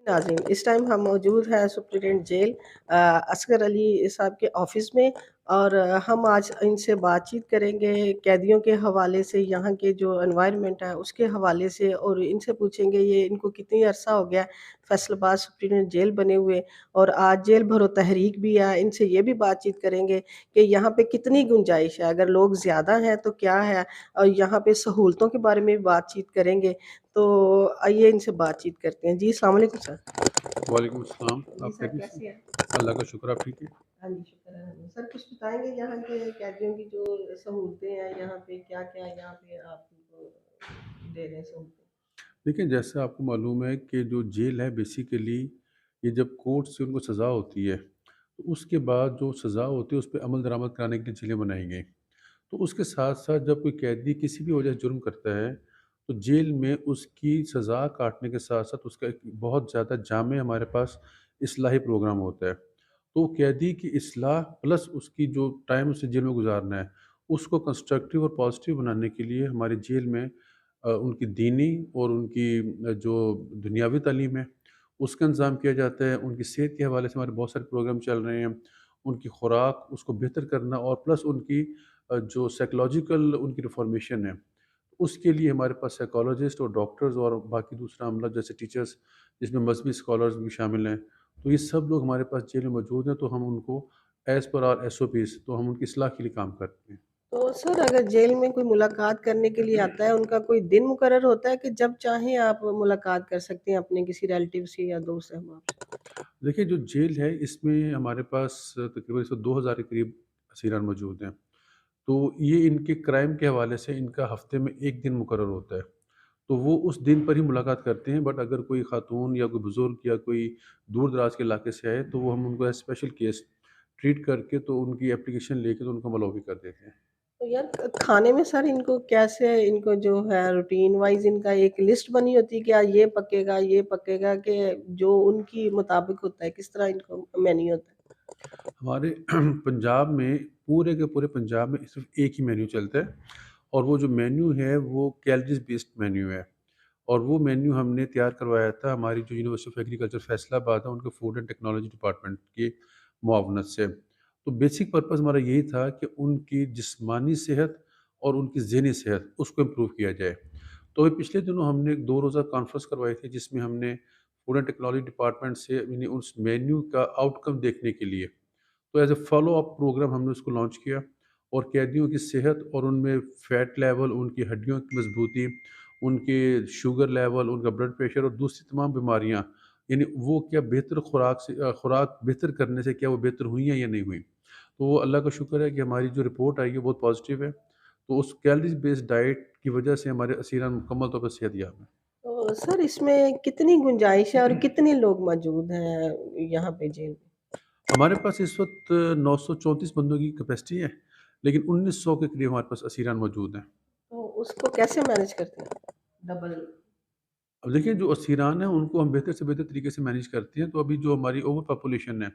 नाज़रीन, इस टाइम हम मौजूद हैं सुप्रीडेंट जेल असगर अली साहब के ऑफिस में और हम आज इनसे बातचीत करेंगे कैदियों के हवाले से, यहाँ के जो एनवायरनमेंट है उसके हवाले से, और इनसे पूछेंगे ये इनको कितनी अरसा हो गया फैसलाबाद सुप्रीडेंट जेल बने हुए, और आज जेल भरो तहरीक भी है। इनसे ये भी बातचीत करेंगे कि यहाँ पे कितनी गुंजाइश है, अगर लोग ज़्यादा हैं तो क्या है, और यहाँ पे सहूलतों के बारे में भी बातचीत करेंगे। तो आइए इनसे बातचीत करते हैं। जी, अस्सलाम वालेकुम सर। वालेकुम अस्सलाम। जी आप सर, खैरियत से? कैसे हैं? अल्लाह का शुक्र, आप ठीक हैं? हाँ जी, शुक्र है। सर कुछ बताएँगे यहाँ के कैदियों की जो सहूलतें हैं यहाँ पे, क्या-क्या यहाँ पे आप उनको दे रहे हैं सहूलतें? देखिए, जैसा आपको मालूम है कि जो जेल है बेसिकली ये जब कोर्ट से उनको सज़ा होती है, तो उसके बाद जो सज़ा होती है उस पे अमल दरामद कराने के लिए जेलें बनाई गई। तो उसके साथ-साथ जब कोई कैदी किसी भी वजह से जुर्म करता है, तो जेल में उसकी सज़ा काटने के साथ-साथ उसका एक बहुत ज़्यादा जामे हमारे पास इस्लाही प्रोग्राम होता है। तो कैदी की इस्लाह प्लस उसकी जो टाइम उसे जेल में गुज़ारना है, उसको कंस्ट्रक्टिव और पॉज़िटिव बनाने के लिए हमारी जेल में उनकी दीनी और उनकी जो दुनियावी तालीम है, उसका इंतज़ाम किया जाता है। उनकी सेहत के हवाले से हमारे बहुत सारे प्रोग्राम चल रहे हैं। उनकी खुराक, उसको बेहतर करना और प्लस उनकी जो साइकोलॉजिकल उनकी रिफॉर्मेशन है, उसके लिए हमारे पास साइकोलॉजिस्ट और डॉक्टर्स और बाकी दूसरा अमला जैसे टीचर्स, जिसमें मज़हबी स्कॉलर्स भी शामिल हैं। तो ये सब लोग हमारे पास जेल में मौजूद हैं, तो हम उनको एज़ पर आवर एसओपीज़ तो हम उनकी इस्लाह के लिए काम करते हैं। तो सर अगर जेल में कोई मुलाकात करने के लिए आता है, उनका कोई दिन मुकर्रर होता है कि जब चाहें आप मुलाकात कर सकते हैं अपने किसी रिलेटिव से या दोस्त अहबाब से? देखिए, जो जेल है इसमें हमारे पास तकरीबन इसमें 2000 के करीब असीरान मौजूद हैं। तो ये इनके क्राइम के हवाले से इनका हफ़्ते में 1 दिन मुकर्रर होता है। तो वो उस दिन पर ही मुलाकात करते हैं, बट अगर कोई ख़ातून या कोई बुज़ुर्ग या कोई दूर-दराज़ के इलाके से आए, तो वो हम उनको एज़ स्पेशल केस ट्रीट करके तो उनकी एप्लीकेशन लेके तो उनको हम अलाउ भी कर देते हैं। तो यार खाने में सर इनको कैसे, इनको जो है रूटीन वाइज़ इनका एक लिस्ट बनी होती है कि आज ये पकेगा कि जो उनकी मुताबिक होता है, किस तरह इनको मेन्यू होता है? हमारे पंजाब में पूरे के पूरे पंजाब में सिर्फ़ एक ही मेन्यू चलता है और वो जो मेन्यू है वो कैलोरीज़ बेस्ड मेन्यू है। और वो मेन्यू हमने तैयार करवाया था हमारी जो यूनिवर्सिटी ऑफ एग्रीकल्चर फैसलाबाद है, उनके फूड एंड टेक्नोलॉजी डिपार्टमेंट की मुआवनत से। तो बेसिक पर्पज़ हमारा यही था कि उनकी जिस्मानी सेहत और उनकी ज़हनी सेहत उसको इम्प्रूव किया जाए। तो अभी पिछले दिनों हमने एक 2 रोज़ा कॉन्फ्रेंस करवाई थी जिसमें हमने फूड एंड टेक्नोलॉजी डिपार्टमेंट से यानी उस मेन्यू का आउटकम देखने के लिए तो as a follow up programme हमने उसको लॉन्च किया और कैदियों की सेहत और उनमें फ़ैट लेवल, उनकी हड्डियों की मज़बूती, उनके शुगर लेवल, उनका ब्लड प्रेशर और दूसरी तमाम बीमारियाँ, यानी वो क्या बेहतर खुराक बेहतर करने से क्या वो बेहतर हुई हैं या नहीं हुई। तो वो अल्लाह का शुक्र है कि हमारी जो रिपोर्ट आई है बहुत पॉज़िटिव है। तो उस कैलोरीज़ बेस्ड डाइट की वजह से हमारे असीरान मुकम्मल तौर पर सेहतयाब हैं। तो सर इसमें कितनी गुंजाइश है और कितने लोग मौजूद हैं यहाँ पे जेल में? हमारे पास इस वक़्त 934 बंदों की कैपेसिटी है, लेकिन 1900 के करीब हमारे पास असीरान मौजूद हैं। तो उसको कैसे मैनेज करते हैं? डबल। अब देखिए जो असीरान हैं उनको हम बेहतर से बेहतर तरीके से मैनेज करते हैं, तो अभी जो हमारी ओवर पॉपुलेशन है,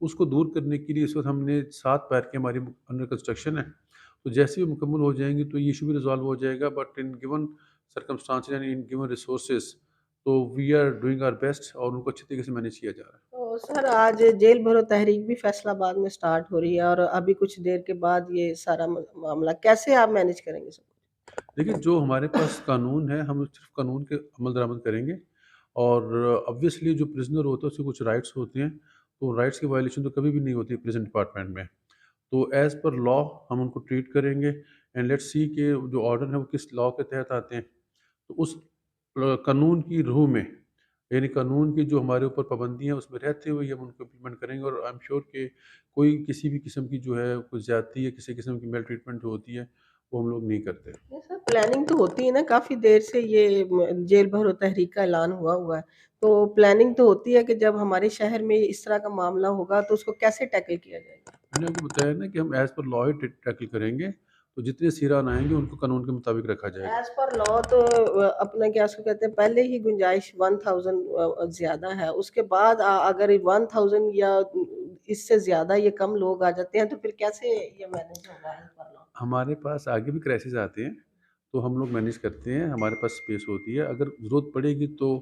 उसको दूर करने के लिए इस वक़्त हमने 7 पैर की हमारी अंडर कंस्ट्रक्शन है। तो जैसे ही वो मुकम्मल हो जाएँगी तो ये इश्यू भी रिज़ॉल्व हो जाएगा but in given circumstances and in given resources तो we are doing our best और उनको अच्छे तरीके से मैनेज किया जा रहा है। तो सर आज जेल भरो तहरीक भी फैसलाबाद में स्टार्ट हो रही है और अभी कुछ देर के बाद ये सारा मामला कैसे आप मैनेज करेंगे सब? देखिए, जो हमारे पास कानून है, हम सिर्फ़ कानून के अमल दरामद करेंगे और ऑब्वियसली जो प्रिज़नर होता है, उसके कुछ राइट्स होते हैं, तो राइट्स की वायलेशन तो कभी भी नहीं होती प्रिज़न डिपार्टमेंट में। तो एज़ पर लॉ हम उनको ट्रीट करेंगे एंड लेट्स सी कि जो ऑर्डर है, वो किस लॉ के तहत आते हैं। तो उस कानून की रूह में, यानी कानून की जो हमारे ऊपर पाबंदियाँ हैं, उसमें रहते हुए ही हम उनको इम्प्लीमेंट करेंगे और आई एम श्योर कि कोई किसी भी किस्म की जो है, कोई ज़्यादती या किसी किस्म की मेल ट्रीटमेंट जो होती है, वो हम लोग नहीं करते। नहीं सर, प्लानिंग तो होती है ना, काफ़ी देर से ये जेल भरो तहरीक का ऐलान हुआ है। तो प्लानिंग तो होती है कि जब हमारे शहर में इस तरह का मामला होगा तो उसको कैसे टैकल किया जाएगा? मैंने आपको बताया ना कि हम एज़ पर लॉ ही टैकल करेंगे, तो जितने सिरान आएँगे उनको कानून के मुताबिक रखा जाएगा। एज़ पर लॉ तो अपना क्या उसको कहते हैं, पहले ही गुंजाइश 1000 ज़्यादा है। उसके बाद अगर 1000 या इससे ज़्यादा ये कम लोग आ जाते हैं तो फिर कैसे ये मैनेज होगा एज़ पर लॉ? हमारे पास आगे भी क्राइसिस आते हैं, तो हम लोग मैनेज करते हैं, हमारे पास स्पेस होती है, अगर ज़रूरत पड़ेगी तो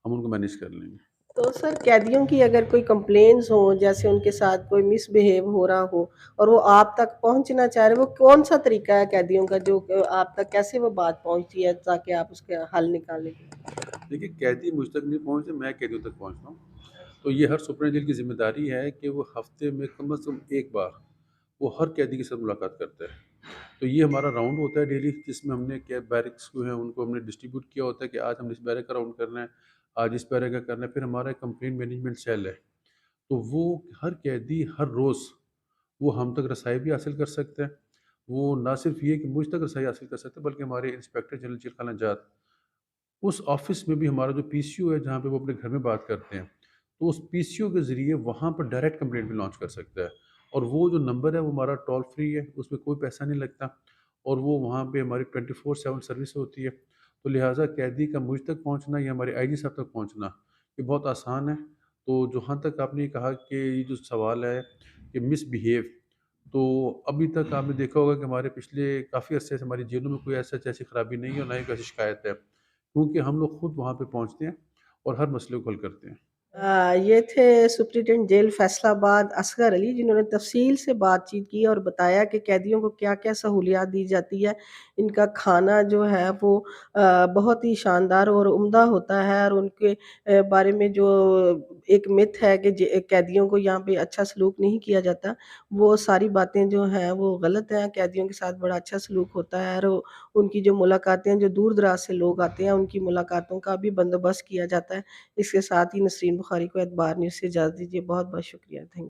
हम उनको मैनेज कर लेंगे। तो सर कैदियों की अगर कोई कंप्लेंट्स हो, जैसे उनके साथ कोई मिसबिहेव हो रहा हो और वो आप तक पहुंचना चाह रहे हो, वो कौन सा तरीका है कैदियों का जो आप तक कैसे वो बात पहुंचती है ताकि आप उसका हल निकालें? देखिए, कैदी मुझ तक नहीं पहुँचे, मैं कैदियों तक पहुँचता हूँ। तो ये हर सुपरवाइजर जेल की ज़िम्मेदारी है कि वो हफ़्ते में कम से कम 1 बार वो हर कैदी के साथ मुलाकात करता है। तो ये हमारा राउंड होता है डेली, जिसमें हमने क्या बैरक्स जो हैं उनको हमने डिस्ट्रीब्यूट किया होता है कि आज हमने इस बैरक का राउंड करना है, आज इस बैरक का करना है। फिर हमारा एक कंप्लेंट मैनेजमेंट सेल है। तो वो हर कैदी हर रोज़ वो हम तक रसाई भी हासिल कर सकता है। वो ना सिर्फ़ ये कि मुझ तक रसाई हासिल कर सकता है, बल्कि हमारे इंस्पेक्टर जनरल जेल खाना जात, उस ऑफ़िस में भी हमारा जो पीसीओ है, जहाँ पे वो अपने घर में बात करते हैं, तो उस पीसीओ के ज़रिए वहाँ पर डायरेक्ट कंप्लेंट भी लॉन्च कर सकता है। और वो जो नंबर है वो हमारा टोल फ्री है, उसमें कोई पैसा नहीं लगता और वो वहाँ पे हमारी 24/7 सर्विस होती है। तो लिहाज़ा कैदी का मुझ तक पहुँचना या हमारे आईजी साहब तक पहुँचना, ये बहुत आसान है। तो जहाँ तक आपने ये कहा कि ये जो सवाल है कि मिसबिहेव, तो अभी तक आपने देखा होगा कि हमारे पिछले काफ़ी अरसे से हमारी जेलों में कोई ऐसी खराबी नहीं है और ना ही कोई ऐसी शिकायत है। क्योंकि हम लोग खुद वहाँ पे पहुँचते हैं और हर मसले को हल करते हैं। ये थे सुप्रीटेंडेंट जेल फैसलाबाद असगर अली, जिन्होंने तफसील से बातचीत की और बताया कि कैदियों को क्या-क्या सहूलियात दी जाती है। इनका खाना जो है वो बहुत ही शानदार और उम्दा होता है और उनके बारे में जो एक मिथ है कि कैदियों को यहाँ पे अच्छा सलूक नहीं किया जाता, वो सारी बातें जो हैं वो गलत हैं। कैदियों के साथ बड़ा अच्छा सलूक होता है और उनकी जो मुलाकातें हैं, जो दूर-दराज से लोग आते हैं, उनकी मुलाकातों का भी बंदोबस्त किया जाता है। इसके साथ ही नसरीन बुखारी को एतबार न्यूज़ से इजाज़त दीजिए। बहुत-बहुत शुक्रिया। थैंक